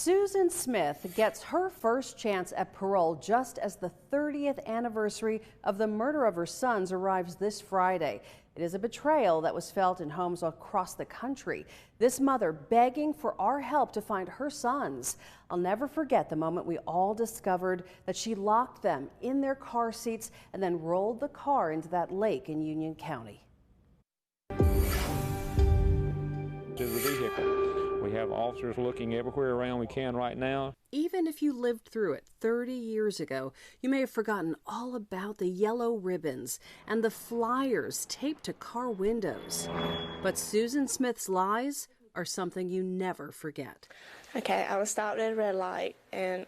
Susan Smith gets her first chance at parole just as the 30th anniversary of the murder of her sons arrives this Friday. It is a betrayal that was felt in homes across the country. This mother begging for our help to find her sons. I'll never forget the moment we all discovered that she locked them in their car seats and then rolled the car into that lake in Union County. To the vehicle. We have officers looking everywhere around we can right now. Even if you lived through it 30 years ago, you may have forgotten all about the yellow ribbons and the flyers taped to car windows. But Susan Smith's lies are something you never forget. Okay, I was stopped at a red light, and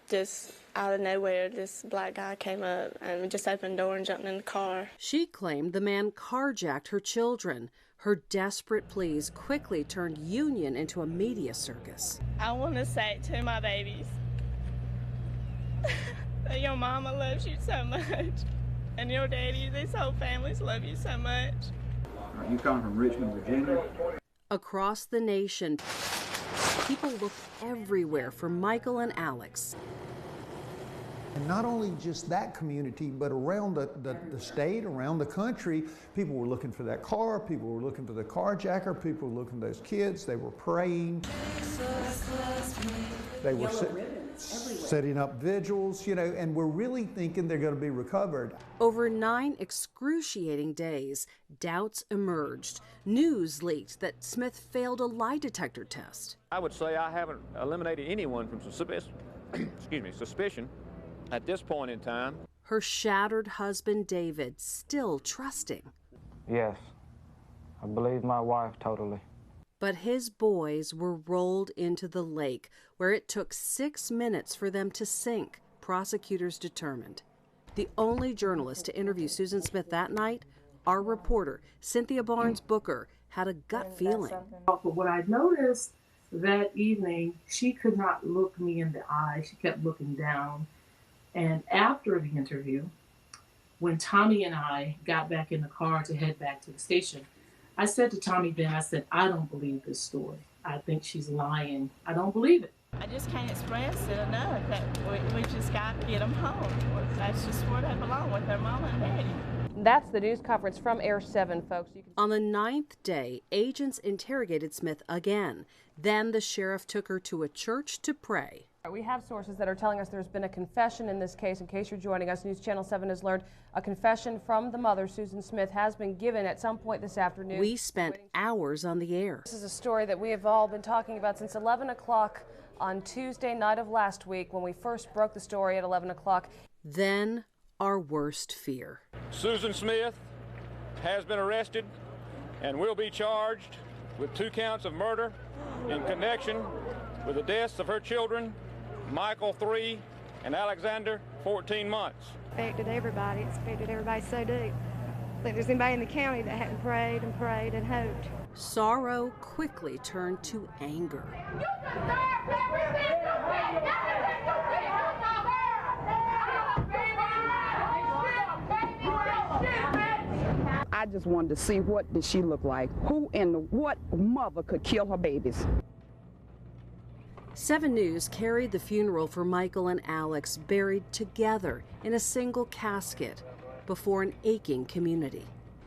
just out of nowhere, this black guy came up and just opened the door and jumped in the car. She claimed the man carjacked her children. Her desperate pleas quickly turned Union into a media circus. I want to say to my babies that your mama loves you so much, and your daddy, this whole family's love you so much. Are you coming from Richmond, Virginia? Across the nation, people looked everywhere for Michael and Alex. And not only just that community, but around the state, around the country, people were looking for that car, people were looking for the carjacker, people were looking for those kids, they were praying. They were setting up vigils, you know, and we're really thinking they're going to be recovered. Over 9 excruciating days, doubts emerged. News leaked that Smith failed a lie detector test. I would say I haven't eliminated anyone from suspicion at this point in time. Her shattered husband, David, still trusting. Yes, I believe my wife totally. But his boys were rolled into the lake, where it took 6 minutes for them to sink, prosecutors determined. The only journalist to interview Susan Smith that night, our reporter, Cynthia Barnes Booker, had a gut feeling. But what I noticed that evening, she could not look me in the eye. She kept looking down. And after the interview, when Tommy and I got back in the car to head back to the station, I said to Tommy then, I said, I don't believe this story. I think she's lying. I don't believe it. I just can't express it enough that we just got to get them home. That's just where they belong, with their mama and daddy. That's the news conference from Air 7, folks. On the 9th day, agents interrogated Smith again. Then the sheriff took her to a church to pray. We have sources that are telling us there's been a confession in this case. In case you're joining us, News Channel 7 has learned a confession from the mother, Susan Smith, has been given at some point this afternoon. We spent hours on the air. This is a story that we have all been talking about since 11 o'clock on Tuesday night of last week, when we first broke the story at 11 o'clock. Then our worst fear. Susan Smith has been arrested and will be charged with 2 counts of murder in connection with the deaths of her children, Michael 3 and Alexander 14 months. Affected everybody. It's affected everybody so deep. I think there's anybody in the county that hadn't prayed and prayed and hoped. Sorrow quickly turned to anger. I just wanted to see, what did she look like? Who and what mother could kill her babies? 7 News carried the funeral for Michael and Alex buried together in a single casket before an aching community.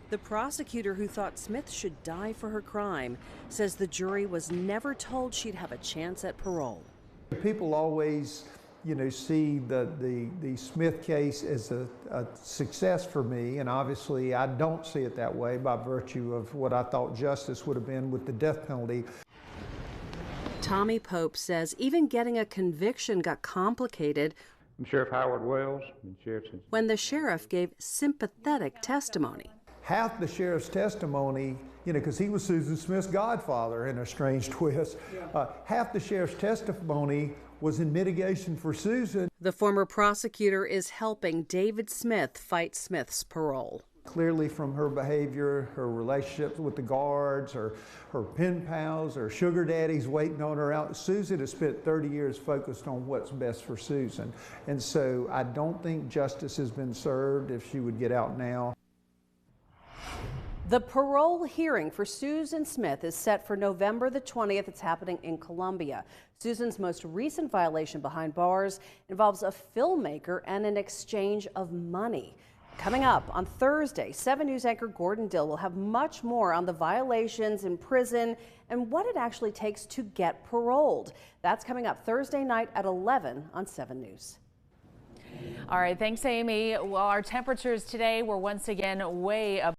The prosecutor who thought Smith should die for her crime says the jury was never told she'd have a chance at parole. People always, you know, see the Smith case as a success for me, and obviously I don't see it that way by virtue of what I thought justice would have been with the death penalty. Tommy Pope says even getting a conviction got complicated I'm Sheriff Howard Wells. when the sheriff gave sympathetic testimony. Half the sheriff's testimony, you know, because he was Susan Smith's godfather in a strange twist, half the sheriff's testimony was in mitigation for Susan. The former prosecutor is helping David Smith fight Smith's parole. Clearly from her behavior, her relationships with the guards, or her pen pals, or sugar daddies waiting on her out. Susan has spent 30 years focused on what's best for Susan. And so I don't think justice has been served if she would get out now. The parole hearing for Susan Smith is set for November the 20th. It's happening in Columbia. Susan's most recent violation behind bars involves a filmmaker and an exchange of money. Coming up on Thursday, 7 News anchor Gordon Dill will have much more on the violations in prison and what it actually takes to get paroled. That's coming up Thursday night at 11 on 7 News. All right, thanks, Amy. Well, our temperatures today were once again way up.